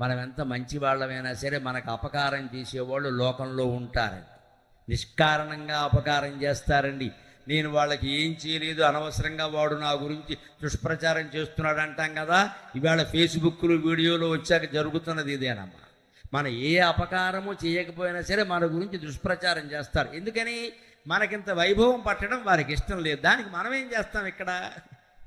మనం ఎంత మంచి వాళ్ళమైనా సరే మనకు అపకారం చేసేవాళ్ళు లోకంలో ఉంటారండి. నిష్కారణంగా అపకారం చేస్తారండి. నేను వాళ్ళకి ఏం చేయలేదు, అనవసరంగా వాడు నా గురించి దుష్ప్రచారం చేస్తున్నాడు అంటాం కదా. ఇవాళ ఫేస్బుక్లు వీడియోలు వచ్చాక జరుగుతున్నది ఇదేనమ్మా. మనం ఏ అపకారము చేయకపోయినా సరే మన గురించి దుష్ప్రచారం చేస్తారు. ఎందుకని? మనకింత వైభవం పట్టడం వారికి ఇష్టం లేదు. దానికి మనం ఏం చేస్తాం? ఇక్కడ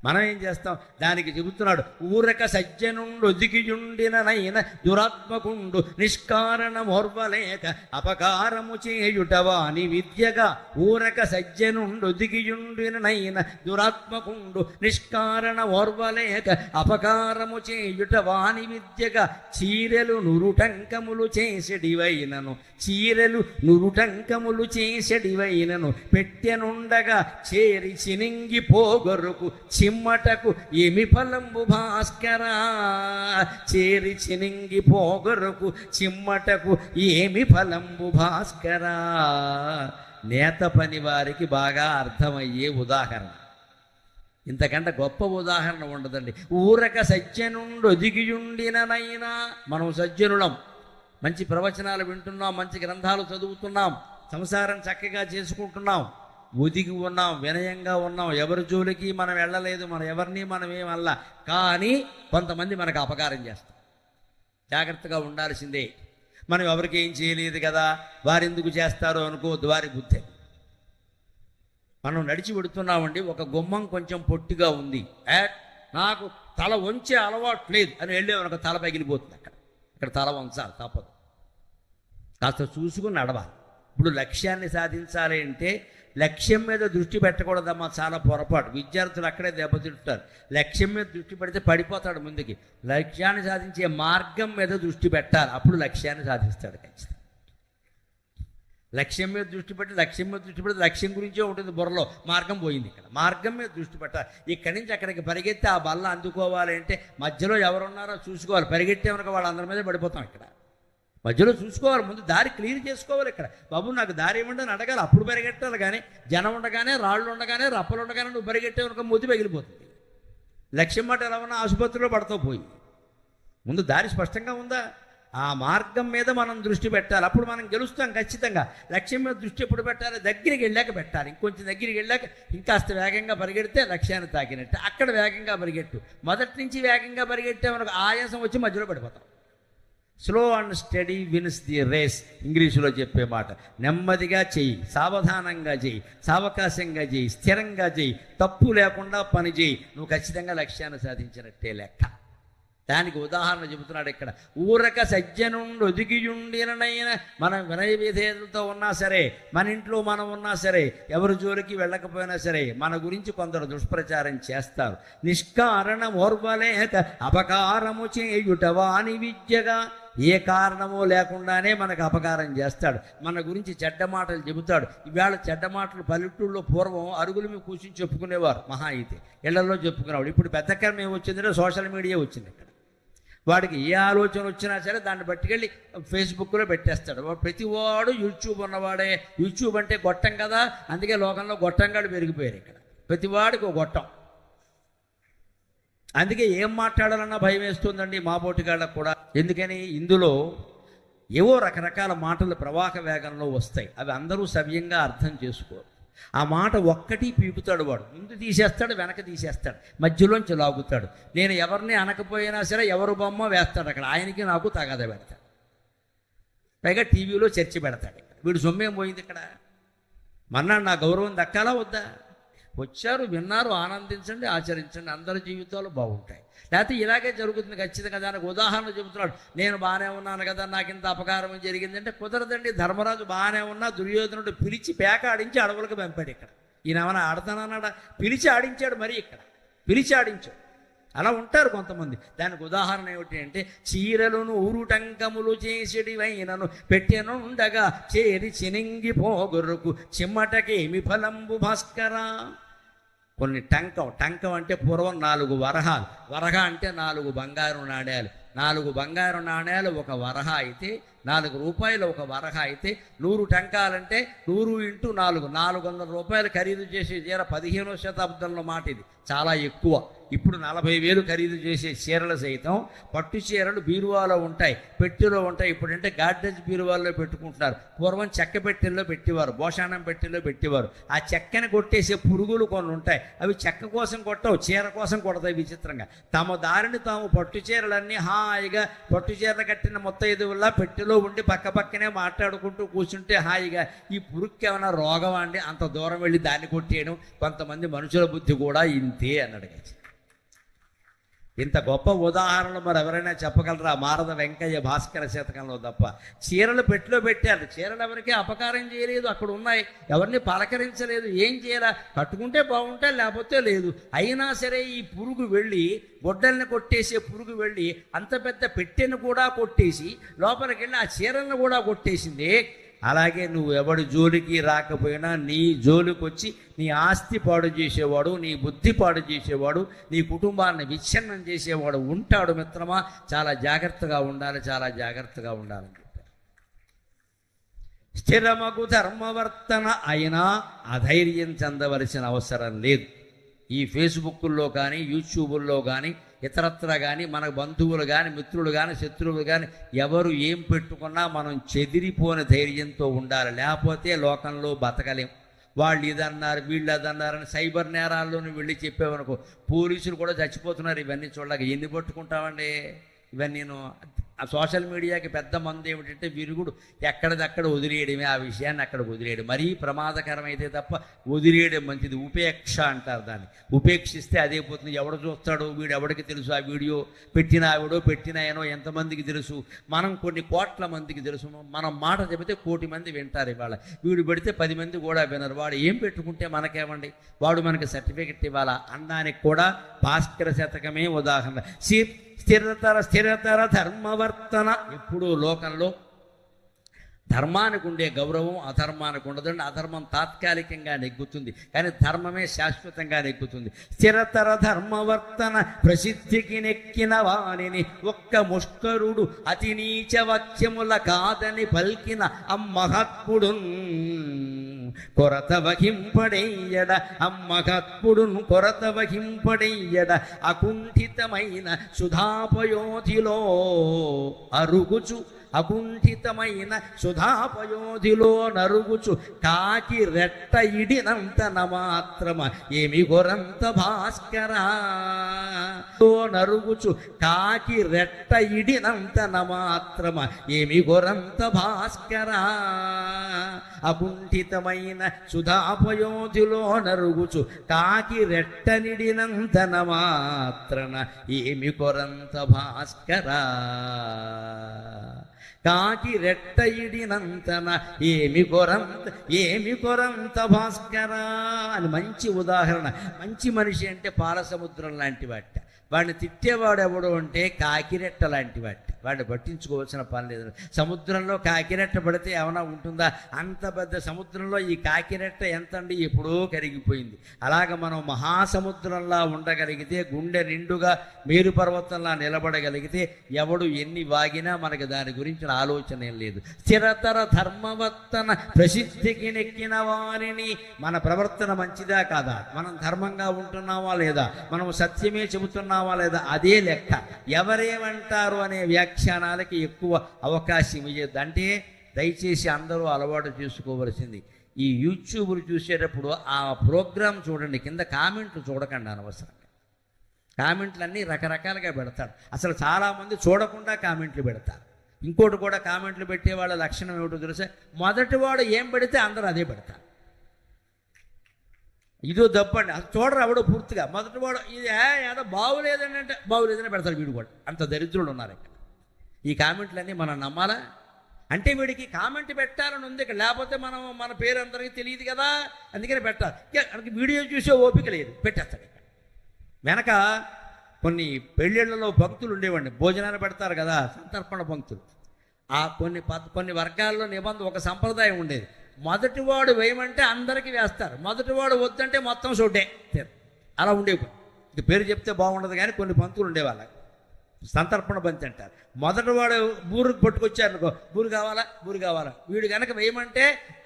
మనం ఏం చేస్తాం? దానికి చెబుతున్నాడు, ఊరక సజ్జనుండు ఒదిగియుండిననైన దురాత్మకుండు నిష్కారణమోర్వలేక అపకారము చేయుటవాని విద్యగా. ఊరక సజ్జనుండు ఒదిగియుండిననైన దురాత్మకుండు నిష్కారణమోర్వలేక అపకారము చేయుటవాని విద్యగా. చీరెలు నురుటంకములు చేసెడివైనను, చీరెలు నురుటంకములు చేసెడివైనను పెట్టెనుండగా చేరి చినింగి పోగొరుకు చిమ్మటకు ఏమి ఫలంబు భాస్కరా. చేరి చినింగి పోగొరుకు చిమ్మటకు ఏమి ఫలంబు భాస్కరా. నేత పని వారికి బాగా అర్థమయ్యే ఉదాహరణ. ఇంతకంటే గొప్ప ఉదాహరణ ఉండదండి. ఊరక సజ్జనుండు ఒదిగియుండిననైనా, మనం సజ్జనులం, మంచి ప్రవచనాలు వింటున్నాం, మంచి గ్రంథాలు చదువుతున్నాం, సంసారం చక్కగా చేసుకుంటున్నాం, ఒదిగి ఉన్నాం, వినయంగా ఉన్నాం, ఎవరి జోలికి మనం వెళ్ళలేదు, మనం ఎవరిని మనం ఏమల్ల. కానీ కొంతమంది మనకు అపకారం చేస్తాం. జాగ్రత్తగా ఉండాల్సిందే. మనం ఎవరికి ఏం చేయలేదు కదా, వారెందుకు చేస్తారో అనుకోవద్దు, వారి బుద్ధి. మనం నడిచి పెడుతున్నామండి, ఒక గుమ్మం కొంచెం పొట్టిగా ఉంది, నాకు తల వంచే అలవాటు లేదు అని వెళ్ళే మనకు తల పగిలిపోతుంది. అక్కడ తల వంచాలి, తప్పదు. కాస్త చూసుకుని నడవాలి. ఇప్పుడు లక్ష్యాన్ని సాధించాలి అంటే లక్ష్యం మీద దృష్టి పెట్టకూడదమ్మా, చాలా పొరపాటు. విద్యార్థులు అక్కడే దెబ్బతింటారు. లక్ష్యం మీద దృష్టి పెడితే పడిపోతాడు ముందుకి. లక్ష్యాన్ని సాధించే మార్గం మీద దృష్టి పెట్టాలి, అప్పుడు లక్ష్యాన్ని సాధిస్తాడు ఖచ్చితంగా. లక్ష్యం మీద దృష్టి పెట్టి లక్ష్యం గురించే ఉంటుంది బుర్రలో, మార్గం పోయింది. ఇక్కడ మార్గం మీద దృష్టి పెట్టాలి. ఇక్కడి నుంచి అక్కడికి పరిగెత్తి ఆ బల్ల అందుకోవాలి అంటే మధ్యలో ఎవరున్నారో చూసుకోవాలి. పరిగెట్టేమనుకో వాళ్ళందరి మీద పడిపోతాం. ఇక్కడ మధ్యలో చూసుకోవాలి, ముందు దారి క్లియర్ చేసుకోవాలి. ఇక్కడ బాబు నాకు దారి ఇవ్వండి అని అడగాలి, అప్పుడు పరిగెట్టాలి. కానీ జనం ఉండగానే, రాళ్ళు ఉండగానే, రప్పలు ఉండగానే నువ్వు పరిగెట్టేవనుకో మూతి పగిలిపోతుంది. లక్ష్యం మాట ఎలా ఉన్నా ఆసుపత్రిలో పడతావు పోయి. ముందు దారి స్పష్టంగా ఉందా? ఆ మార్గం మీద మనం దృష్టి పెట్టాలి, అప్పుడు మనం గెలుస్తాం ఖచ్చితంగా. లక్ష్యం మీద దృష్టి ఎప్పుడు పెట్టాలి? దగ్గరికి వెళ్ళాక పెట్టాలి. ఇంకొంచెం దగ్గరికి వెళ్ళాక ఇంకాస్త వేగంగా పరిగెడితే లక్ష్యాన్ని తాకినట్టు. అక్కడ వేగంగా పరిగెట్టు. మొదటి నుంచి వేగంగా పరిగెట్టే మనకు ఆయాసం వచ్చి మధ్యలో పడిపోతాం. Slow and steady wins the race, ఇంగ్లీషులో చెప్పే మాట. నెమ్మదిగా చెయ్యి, సావధానంగా చెయ్యి, సావకాశంగా చెయ్యి, స్థిరంగా చెయ్యి, తప్పు లేకుండా పని చేయి, నువ్వు ఖచ్చితంగా లక్ష్యాన్ని సాధించినట్టే లెక్క. దానికి ఉదాహరణ చెబుతున్నాడు ఇక్కడ. ఊరక సజ్జనుండు ఒదిగియుండిననైన, మనం వినయ విధేయతలతో ఉన్నా సరే, మన ఇంట్లో మనం ఉన్నా సరే, ఎవరి జోలికి వెళ్ళకపోయినా సరే మన గురించి కొందరు దుష్ప్రచారం చేస్తారు. నిష్కారణం ఓర్వలేక అపకారము చేయుట వాని విద్యగా. ఏ కారణమో లేకుండానే మనకు అపకారం చేస్తాడు, మన గురించి చెడ్డ మాటలు చెబుతాడు. ఇవాళ చెడ్డ మాటలు పల్లెటూళ్ళలో పూర్వం అరుగుల మీద కూర్చొని చెప్పుకునేవారు, మహా అయితే ఇళ్లలో చెప్పుకునేవాడు. ఇప్పుడు పెద్ద కర్మ ఏమొచ్చిందంటే సోషల్ మీడియా వచ్చింది. ఇక్కడ వాడికి ఏ ఆలోచన వచ్చినా సరే దాన్ని పట్టుకెళ్ళి ఫేస్బుక్లో పెట్టేస్తాడు. ప్రతివాడు యూట్యూబ్ ఉన్నవాడే. యూట్యూబ్ అంటే గొట్టం కదా, అందుకే లోకంలో గొట్టంగాడు పెరిగిపోయారు. ఇక్కడ ప్రతివాడికి ఒక గొట్టం. అందుకే ఏం మాట్లాడాలన్నా భయం వేస్తుందండి మా పోటీగాళ్ళకు కూడా. ఎందుకని? ఇందులో ఏవో రకరకాల మాటలు ప్రవాహ వేగంలో వస్తాయి, అవి అందరూ సవ్యంగా అర్థం చేసుకోరు. ఆ మాట ఒక్కటి పీకుతాడు వాడు, ముందు తీసేస్తాడు, వెనక తీసేస్తాడు, మధ్యలోంచి లాగుతాడు. నేను ఎవరిని అనకపోయినా సరే ఎవరు బొమ్మ వేస్తాడు అక్కడ, ఆయనకి నాకు తగాద పెడతాడు. పైగా టీవీలో చర్చ పెడతాడు. వీడు సొమ్మేం పోయింది ఇక్కడ? మన్నాడు నా గౌరవం దక్కాలా వద్దా? వచ్చారు, విన్నారు, ఆనందించండి, ఆచరించండి, అందరి జీవితాలు బాగుంటాయి. లేకపోతే ఇలాగే జరుగుతుంది ఖచ్చితంగా. దానికి ఉదాహరణ చెబుతున్నాడు. నేను బాగానే ఉన్నాను కదా, నాకు ఇంత అపకారం జరిగిందంటే కుదరదండి. ధర్మరాజు బాగానే ఉన్నా దుర్యోధనుడు పిలిచి పేక ఆడించి అడవులకు పంపాడు. ఇక్కడ ఈయన ఏమైనా ఆడతానన్నాడా? పిలిచి ఆడించాడు. మరి ఇక్కడ పిలిచి ఆడించాడు. అలా ఉంటారు కొంతమంది. దానికి ఉదాహరణ ఏమిటి అంటే, చీరలను ఊరుటంకములు చేసిడివైనను పెట్టెనుండగా చేరి చినింగి పోగొరుకు చిమ్మటకేమి ఫలంబు భాస్కరా. కొన్ని టంకం అంటే పూర్వం 4 వరహాలు. వరహ అంటే 4 బంగారు నాణ్యాలు. 4 బంగారు నాణ్యాలు ఒక వరహ అయితే 4 రూపాయలు ఒక వరహ అయితే 100 టంకాలంటే 100 ఇంటూ 4 400 రూపాయలు ఖరీదు చేసే చీర 15వ శతాబ్దంలో మాట ఇది, చాలా ఎక్కువ. ఇప్పుడు 40,000 ఖరీదు చేసే చీరలు సైతం పట్టు చీరలు బీరువాలో ఉంటాయి, పెట్టెలో ఉంటాయి. ఇప్పుడంటే గాడ్రేజ్ బీరువాల్లో పెట్టుకుంటున్నారు. పూర్వం చెక్క పెట్టెల్లో పెట్టేవారు, భోషాణం పెట్టెల్లో పెట్టేవారు. ఆ చెక్కని కొట్టేసే పురుగులు కొన్ని ఉంటాయి, అవి చెక్క కోసం కొట్టవు, చీర కోసం కొడతాయి. విచిత్రంగా తమ దారిని తాము పట్టు చీరలన్నీ హాయిగా పట్టు చీరలు కట్టిన ముత్తైదువుల్లా పెట్టెలో ఉండి పక్క పక్కనే మాట్లాడుకుంటూ కూర్చుంటే హాయిగా ఈ పురుగుకి ఏమైనా రోగం అండి అంత దూరం వెళ్ళి దాన్ని కొట్టేయడం. కొంతమంది మనుషుల బుద్ధి కూడా ఇంతే అన్నాడు. ఇంత గొప్ప ఉదాహరణలు మరి ఎవరైనా చెప్పగలరా? మారద వెంకయ్య భాస్కర శతకంలో తప్ప. చీరలు పెట్టిలో పెట్టారు, చీరలు ఎవరికి అపకారం చేయలేదు, అక్కడ ఉన్నాయి, ఎవరిని పలకరించలేదు, ఏం చేయాలా? కట్టుకుంటే బాగుంటే లేకపోతే లేదు. అయినా సరే ఈ పురుగు వెళ్ళి గొడ్డల్ని కొట్టేసే పురుగు వెళ్ళి అంత పెద్ద పెట్టెను కూడా కొట్టేసి లోపలికి వెళ్ళి ఆ చీరలను కూడా కొట్టేసింది. అలాగే నువ్వు ఎవడి జోలికి రాకపోయినా నీ జోలికి వచ్చి నీ ఆస్తి పాడు చేసేవాడు, నీ బుద్ధి పాడు చేసేవాడు, నీ కుటుంబాన్ని విచ్ఛిన్నం చేసేవాడు ఉంటాడు మిత్రమా. చాలా జాగ్రత్తగా ఉండాలి, చాలా జాగ్రత్తగా ఉండాలని చెప్పారు. స్థిరమగు ధర్మవర్తన అయినా అధైర్యం చెందవలసిన అవసరం లేదు. ఈ ఫేస్బుక్ల్లో కానీ యూట్యూబుల్లో కానీ ఇతరత్ర కానీ మన బంధువులు కానీ మిత్రులు కానీ శత్రువులు కానీ ఎవరు ఏం పెట్టుకున్నా మనం చెదిరిపోని ధైర్యంతో ఉండాలి, లేకపోతే లోకంలో బతకలేం. వాళ్ళు ఇదన్నారు వీళ్ళు అదన్నారని సైబర్ నేరాల్లోనూ వెళ్ళి చెప్పేవనుకో పోలీసులు కూడా చచ్చిపోతున్నారు. ఇవన్నీ చూడలేక ఎన్ని పట్టుకుంటామండి. ఇవన్నీ నేను ఆ సోషల్ మీడియాకి పెద్ద మంది ఏమిటంటే విరుగుడు, ఎక్కడిదక్కడ వదిలేయడమే, ఆ విషయాన్ని అక్కడ వదిలేయడం. మరీ ప్రమాదకరమైతే తప్ప వదిలేయడం మంచిది. ఉపేక్ష అంటారు దాన్ని. ఉపేక్షిస్తే అదే పోతుంది. ఎవడు చూస్తాడో వీడు, ఎవడికి తెలుసు ఆ వీడియో పెట్టిన ఆవిడో పెట్టినాయనో ఎంతమందికి తెలుసు? మనం కొన్ని కోట్ల మందికి తెలుసు. మనం మాట చెబితే 1,000,000 మంది వింటారు. ఇవాళ వీడు పెడితే 10 మంది కూడా వినరు. వాడు ఏం పెట్టుకుంటే మనకేమండి, వాడు మనకి సర్టిఫికెట్ ఇవ్వాలా అనడానికి కూడా భాస్కర శతకమే ఉదాహరణ. స్థిరతర ధర్మవర్తన. ఎప్పుడూ లోకంలో ధర్మానికి ఉండే గౌరవం అధర్మానికి ఉండదండి. అధర్మం తాత్కాలికంగా నెగ్గుతుంది, కానీ ధర్మమే శాశ్వతంగా నెగ్గుతుంది. స్థిరతర ధర్మవర్తన ప్రసిద్ధికి నెక్కిన వాణిని ఒక్క ముష్కరుడు అతి నీచ వాక్యముల కాదని పల్కిన అమ్మహత్పుడు కొరత వహింపడెయ్యడ. అమ్మహత్పుడును కొరత వహింపడెయ్యడ. అకుంఠితమైన సుధాపయోధిలో అరుగుచు, అకుంఠితమైన సుధాపయోధిలో నరుగుచు కాకి రెట్ట ఇడినంతన మాత్రమ ఏమి గొరంత భాస్కరా. నరుగుచు కాకి రెట్ట ఇడినంతన మాత్రమ ఏమి గొరంత భాస్కరా. అకుంఠితమైన సుధాపయోధిలో నరుగుచు కాకి రెట్టనిడినంతన మాత్రన ఏమి కొరంత భాస్కరా. కాకి రెట్ట ఇడినంతన ఏమి కొరంత భాస్కరా అని మంచి ఉదాహరణ. మంచి మనిషి అంటే పాల సముద్రం లాంటి వాట. వాడిని తిట్టేవాడు ఎవడు అంటే కాకిరెట్ట లాంటి వాట. వాడిని పట్టించుకోవాల్సిన పని లేదు. సముద్రంలో కాకిరెట్ట పడితే ఏమైనా ఉంటుందా? అంత పెద్ద సముద్రంలో ఈ కాకిరెట్ట ఎంత అండి, ఎప్పుడో కరిగిపోయింది. అలాగ మనం మహాసముద్రంలా ఉండగలిగితే, గుండె నిండుగా మేరు పర్వతంలా నిలబడగలిగితే ఎవడు ఎన్ని వాగినా మనకి దాని గురించిన ఆలోచన ఏం లేదు. స్థిరతర ధర్మవర్తన ప్రసిద్ధికి నెక్కిన వారిని. మన ప్రవర్తన మంచిదా కాదా, మనం ధర్మంగా ఉంటున్నావా లేదా, మనం సత్యమే చెబుతున్నావా లేదా, అదే లెక్క. ఎవరేమంటారు అనే వ్యాఖ్యానాలకి ఎక్కువ అవకాశం ఇవ్వద్దు. అంటే దయచేసి అందరూ అలవాటు చేసుకోవలసింది, ఈ యూట్యూబ్లు చూసేటప్పుడు ఆ ప్రోగ్రాం చూడండి, కింద కామెంట్లు చూడకండి అనవసరంగా. కామెంట్లన్నీ రకరకాలుగా పెడతాడు. అసలు చాలామంది చూడకుండా కామెంట్లు పెడతారు. ఇంకోటి కూడా కామెంట్లు పెట్టే వాళ్ళ లక్షణం ఏమిటో తెలుసా? మొదటివాడు ఏం పెడితే అందరూ అదే పెడతారు. ఇదో దప్పండి, అది చూడరు ఎవడో పూర్తిగా. మొదటివాడు ఇది ఏదో బాగులేదని అంటే బాగులేదని పెడతారు. వీడు కూడా అంత దరిద్రులు ఉన్నారు ఇక్కడ. ఈ కామెంట్లన్నీ మనం నమ్మాలా? అంటే వీడికి కామెంట్ పెట్టాలని ఉంది ఇక్కడ, లేకపోతే మన పేరు అందరికీ తెలియదు కదా, అందుకని పెట్టాలి. మనకి వీడియో చూసే ఓపిక లేదు, పెట్టేస్తాడు ఇక్కడ. వెనక కొన్ని పెళ్ళిళ్ళలో పంక్తులు ఉండేవాడిని, భోజనాలు పెడతారు కదా, సంతర్పణ పంక్తులు. ఆ కొన్ని వర్గాల్లో నిబంధన ఒక సంప్రదాయం ఉండేది. మొదటివాడు వేయమంటే అందరికీ వేస్తారు, మొదటివాడు వద్దంటే మొత్తం సొడ్డే. అలా ఉండేవి. ఇది పేరు చెప్తే బాగుండదు కానీ కొన్ని పంక్తులు ఉండేవాళ్ళ. సంతర్పణ బంతి అంటారు. మొదటి వాడు బూరుకు పట్టుకొచ్చారు అనుకో, బూరు కావాలా, వీడు కనుక వేయమంటే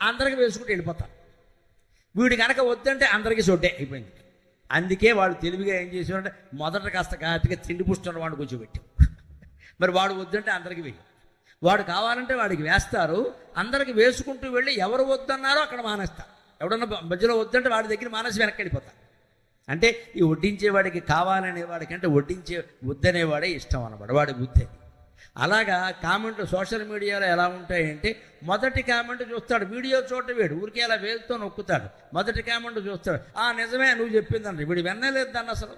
అందరికి వేసుకుంటూ వెళ్ళిపోతారు, వీడు కనుక వద్దంటే అందరికీ సొడ్డే అయిపోయింది. అందుకే వాడు తెలివిగా ఏం చేశారంటే మొదట కాస్త కాతిగా తిండి పుస్తున్న వాడిని కూర్చోబెట్టాం. మరి వాడు వద్దంటే అందరికి వేయం, వాడు కావాలంటే వాడికి వేస్తారు, అందరికి వేసుకుంటూ వెళ్ళి ఎవరు వద్దన్నారో అక్కడ మానేస్తారు. ఎవడన్నా మధ్యలో వద్దంటే వాడి దగ్గర మానేసి వెనక్కి వెళ్ళిపోతారు. అంటే ఈ వడ్డించేవాడికి కావాలనేవాడికి అంటే వడ్డించే వద్దనేవాడే ఇష్టం అన్నమాట, వాడి బుద్ధి. అలాగా కామెంట్లు సోషల్ మీడియాలో ఎలా ఉంటాయంటే మొదటి కామెంట్ చూస్తాడు, వీడియో చూడ వేడు ఊరికే అలా వేలుతో నొక్కుతాడు, మొదటి కామెంట్ చూస్తాడు, నిజమే నువ్వు చెప్పిందండి, వీడు వినలేదు దాన్ని, అసలు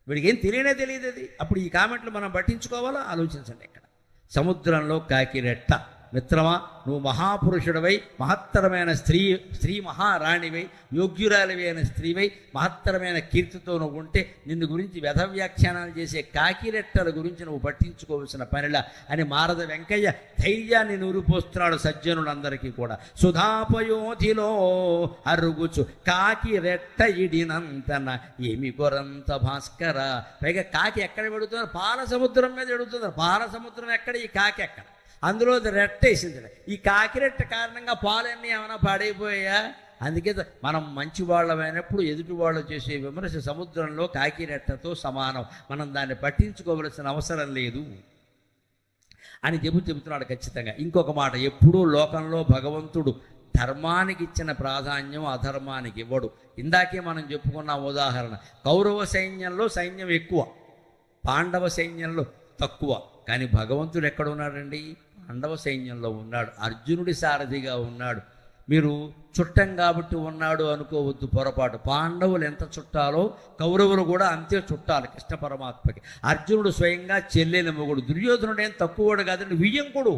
వీడికి ఏం తెలియదు అది. అప్పుడు ఈ కామెంట్లు మనం పట్టించుకోవాలో ఆలోచించండి. ఇక్కడ సముద్రంలో కాకిరెట్ట, మిత్రమా నువ్వు మహాపురుషుడివై మహత్తరమైన స్త్రీ మహారాణివై యోగ్యురాలివై అయిన స్త్రీవై మహత్తరమైన కీర్తితో నువ్వు ఉంటే నిన్ను గురించి వ్యధ వ్యాఖ్యానాలు చేసే కాకిరెట్టల గురించి నువ్వు పట్టించుకోవాల్సిన పనిలా అని మారద వెంకయ్య ధైర్యాన్ని నూరిపోస్తున్నాడు సజ్జనులందరికీ కూడా. సుధాపయోధిలో అరుగుచు కాకిరెట్ట ఇడినంతన ఏమి కొరంత భాస్కర. పైగా కాకి ఎక్కడ పెడుతున్నారు? పాల సముద్రం మీద ఎడుతున్నారు. పాల సముద్రం ఎక్కడ, ఈ కాకి ఎక్కడ? అందులో రెట్ట వేసింది. ఈ కాకిరెట్ట కారణంగా పాలన్నీ ఏమైనా పాడైపోయా? అందుకే మనం మంచి వాళ్ళమైనప్పుడు ఎదుటి వాళ్ళు చేసే విమర్శ సముద్రంలో కాకిరెట్టతో సమానం, మనం దాన్ని పట్టించుకోవలసిన అవసరం లేదు అని చెబుతున్నాడు ఖచ్చితంగా. ఇంకొక మాట, ఎప్పుడూ లోకంలో భగవంతుడు ధర్మానికి ఇచ్చిన ప్రాధాన్యం అధర్మానికి ఇవ్వడు. ఇందాకే మనం చెప్పుకున్న ఉదాహరణ, కౌరవ సైన్యంలో సైన్యం ఎక్కువ, పాండవ సైన్యంలో తక్కువ. కానీ భగవంతుడు ఎక్కడ ఉన్నాడండి? పాండవ సైన్యంలో ఉన్నాడు, అర్జునుడి సారథిగా ఉన్నాడు. మీరు చుట్టం కాబట్టి ఉన్నాడు అనుకోవద్దు పొరపాటు. పాండవులు ఎంత చుట్టాలో కౌరవులు కూడా అంతే చుట్టాలి కృష్ణ పరమాత్మకి. అర్జునుడు స్వయంగా చెల్లెలి మొగుడు, దుర్యోధనుడు ఏం తక్కువడు కాదండి, వియ్యంకుడు.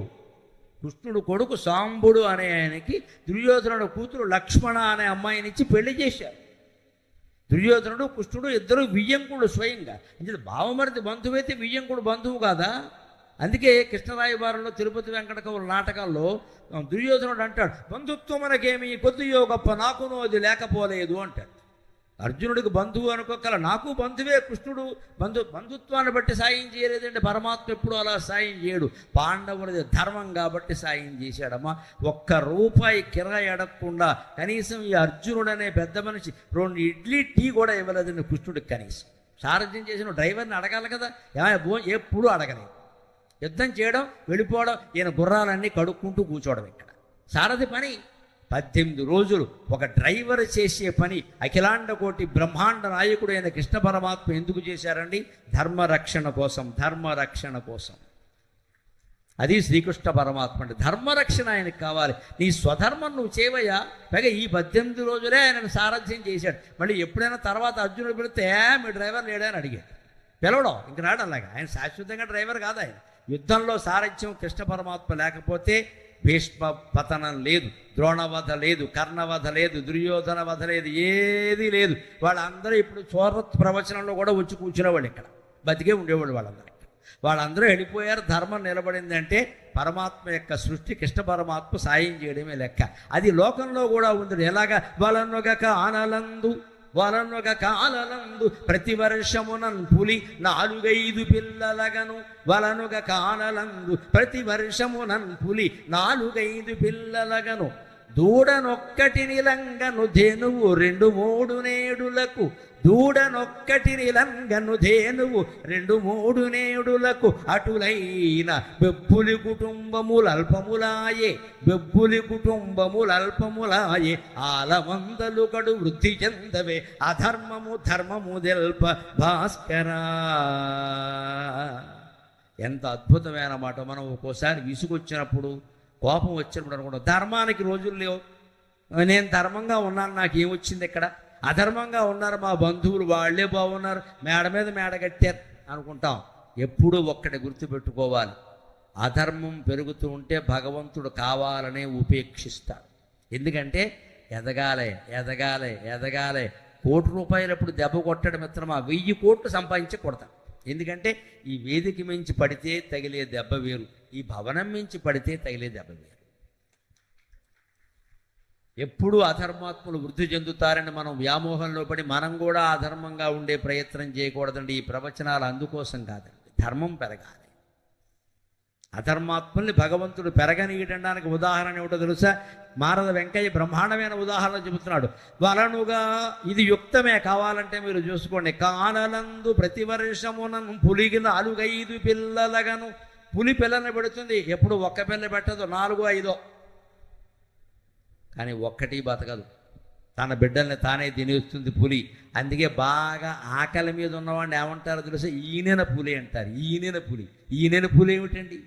కృష్ణుడు కొడుకు సాంబుడు అనే ఆయనకి దుర్యోధనుడు కూతురు లక్ష్మణ అనే అమ్మాయినిచ్చి పెళ్లి చేశారు. దుర్యోధనుడు కృష్ణుడు ఇద్దరు వియ్యంకుడు స్వయంగా. అంటే బావమరిది బంధువైతే వియ్యంకుడు బంధువు కాదా? అందుకే కృష్ణరాయబారంలో తిరుపతి వెంకట కవుల నాటకాల్లో దుర్యోధనుడు అంటాడు, బంధుత్వం మనకేమి కొద్దియో గొప్ప, నాకునో అది లేకపోలేదు అంటాడు. అర్జునుడికి బంధువు అనుకోగల, నాకు బంధువే కృష్ణుడు. బంధుత్వాన్ని బట్టి సాయం చేయలేదంటే పరమాత్మ ఎప్పుడు అలా సాయం చేయడు. పాండవులది ధర్మం కాబట్టి సాయం చేశాడమ్మా. ఒక్క రూపాయి కిరాయి అడగకుండా కనీసం ఈ అర్జునుడు అనే పెద్ద మనిషి 2 ఇడ్లీ టీ కూడా ఇవ్వలేదండి కృష్ణుడికి. కనీసం సారథ్యం చేసిన డ్రైవర్ని అడగాలి కదా, ఎప్పుడూ అడగలేదు. యుద్ధం చేయడం, వెళ్ళిపోవడం, ఈయన గుర్రాలన్నీ కడుక్కుంటూ కూర్చోవడం. ఇక్కడ సారథి పని 18 రోజులు ఒక డ్రైవర్ చేసే పని అఖిలాండ కోటి బ్రహ్మాండ నాయకుడు అయిన కృష్ణ పరమాత్మ ఎందుకు చేశారండి? ధర్మరక్షణ కోసం, ధర్మరక్షణ కోసం. అది శ్రీకృష్ణ పరమాత్మ అంటే ధర్మరక్షణ ఆయనకు కావాలి. నీ స్వధర్మం నువ్వు చేయవయ్యా. పైగా ఈ 18 రోజులే ఆయనను సారథ్యం చేశాడు. మళ్ళీ ఎప్పుడైనా తర్వాత అర్జునుడు పిలిస్తే మీ డ్రైవర్ లేడా అని అడిగాడు. పిలవడం ఇంక రాడు. అలాగా ఆయన శాశ్వతంగా డ్రైవర్ కాదు. ఆయన యుద్ధంలో సారథ్యం కృష్ణ పరమాత్మ లేకపోతే భీష్మ పతనం లేదు, ద్రోణవధ లేదు, కర్ణవధ లేదు, దుర్యోధన వధ లేదు, ఏదీ లేదు. వాళ్ళందరూ ఇప్పుడు సూరత్ ప్రవచనంలో కూడా వచ్చి కూర్చునేవాళ్ళు, ఇక్కడ బతికే ఉండేవాళ్ళు వాళ్ళందరూ. వాళ్ళందరూ వెళ్ళిపోయారు. ధర్మం నిలబడింది అంటే పరమాత్మ యొక్క సృష్టి కృష్ణ పరమాత్మ సాయం చేయడమే లెక్క. అది లోకంలో కూడా ఉంది. ఎలాగా? వలనొక కాలనందు ప్రతి వర్షమునన్ పులి 4-5 పిల్లలగను. వలనొక కాలనందు ప్రతి వర్షమునన్ పులి 4-5 పిల్లలగను. దూడనొక్కటి నిలంగను ధేనువు 2-3 నేడులకు. దూడనొక్కటి నిలంగను ధేనువు 2-3 నేడులకు. అటులైన బెబ్బులి కుటుంబములల్పములాయే, బెబ్బులి కుటుంబములల్పములాయే. ఆలవందలు కడు వృద్ధి చెందవే అధర్మము ధర్మము తెల్ప భాస్కరా. ఎంత అద్భుతమైన మాట. మనం ఒక్కోసారి విసుగొచ్చినప్పుడు, కోపం వచ్చినప్పుడు అనుకుంటాం ధర్మానికి రోజులు లేవు, నేను ధర్మంగా ఉన్నాను, నాకేమొచ్చింది ఇక్కడ, అధర్మంగా ఉన్నారు మా బంధువులు, వాళ్ళే బాగున్నారు, మేడ మీద మేడ కట్టారు అనుకుంటాం. ఎప్పుడూ ఒక్కటి గుర్తుపెట్టుకోవాలి, అధర్మం పెరుగుతూ ఉంటే భగవంతుడు కావాలనే ఉపేక్షిస్తాడు. ఎందుకంటే ఎదగాలే ఎదగాలే ఎదగాలే. 1 కోటి రూపాయలు ఎప్పుడు దెబ్బ కొట్టాడు మిత్రమా, 1000 కోట్లు సంపాదించి కొడతాం. ఎందుకంటే ఈ వేదిక మించి పడితే తగిలే దెబ్బ వేరు, ఈ భవనం మించి పడితే తగిలే దెబ్బ వేరు. ఎప్పుడూ అధర్మాత్ములు వృద్ధి చెందుతారని మనం వ్యామోహంలో పడి మనం కూడా అధర్మంగా ఉండే ప్రయత్నం చేయకూడదండి. ఈ ప్రవచనాలు అందుకోసం కాదండి, ధర్మం పెరగాలి. అధర్మాత్ముల్ని భగవంతుడు పెరగనీయడానికి ఉదాహరణ ఏమిటో తెలుసా? మారద వెంకయ్య బ్రహ్మాండమైన ఉదాహరణ చెబుతున్నాడు. వలనుగా ఇది యుక్తమే, కావాలంటే మీరు చూసుకోండి. కానలందు ప్రతి వర్షమునను పులిగి 4-5 పిల్లలగను. పులి పిల్లల్ని పెడుతుంది, ఎప్పుడు ఒక్క పిల్ల పెట్టదు, 4-5. కానీ ఒక్కటి బతకదు, తన బిడ్డల్ని తానే తినేస్తుంది పులి. అందుకే బాగా ఆకలి మీద ఉన్నవాడిని ఏమంటారో తెలుసా? ఈనెన పులి అంటారు. ఈనెన పులి. ఈనెన పులి ఏమిటండి?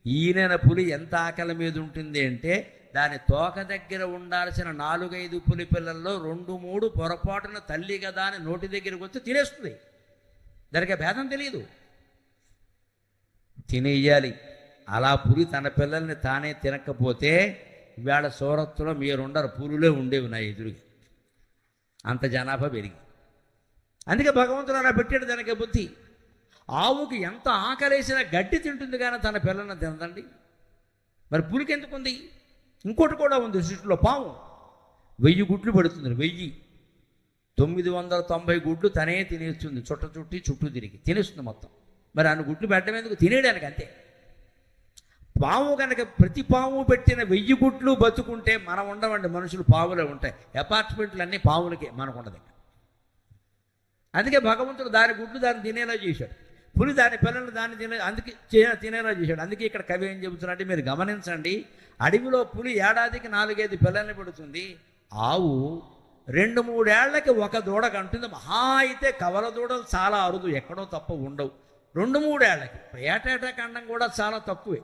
ఈనెన పులి ఎంత ఆకలి మీద ఉంటుంది అంటే దాని తోక దగ్గర ఉండాల్సిన 4-5 పులి పిల్లల్లో 2-3 పొరపాటున తల్లి కదా అని నోటి దగ్గరికి వచ్చి తినేస్తుంది. దానికి భేదం తెలియదు, తినేయాలి. అలా పులి తన పిల్లల్ని తానే తినకపోతే ఇవాళ సూరత్తులో మీరుండరు, పులులే ఉండేవి నా ఎదురుగా, అంత జనాభా పెరిగి. అందుకే భగవంతుడు అలా పెట్టాడు దానికి బుద్ధి. ఆవుకి ఎంత ఆకలేసినా గడ్డి తింటుంది కానీ తన పిల్లల్ని తినదండి. మరి పులికి ఎందుకుంది? ఇంకోటి కూడా ఉంది సృష్టిలో. పాము 1000 గుడ్లు పెడుతుంది, 1000. 990 గుడ్లు తనే తినేస్తుంది, చుట్టూ తిరిగి తినేస్తుంది మొత్తం. మరి అన్ని గుడ్లు పెట్టడం ఎందుకు? తినేయడానికి అంతే. పాము కనుక ప్రతి పాము పెట్టిన 1000 గుడ్లు బతుకుంటే మనం ఉండవండి, మనుషులు పావులే ఉంటాయి. అపార్ట్మెంట్లు అన్నీ పావులకే, మనకు ఉండదు. అందుకే భగవంతుడు దాని గుడ్లు దాన్ని తినేలా చేశాడు, పులి దాని పిల్లలు దాన్ని అందుకే తినేలా చేశాడు. అందుకే ఇక్కడ కవి ఏం చెబుతున్నాడంటే మీరు గమనించండి, అడవిలో పులి ఏడాదికి 4-5 పిల్లల్ని పెడుతుంది. ఆవు 2-3 ఏళ్లకి ఒక దూడ కంటుంది. మహా అయితే కవల దూడలు చాలా అరుదు, ఎక్కడో తప్ప ఉండవు. 2-3 ఏళ్లకి ఏటేటా కండం కూడా చాలా తక్కువే.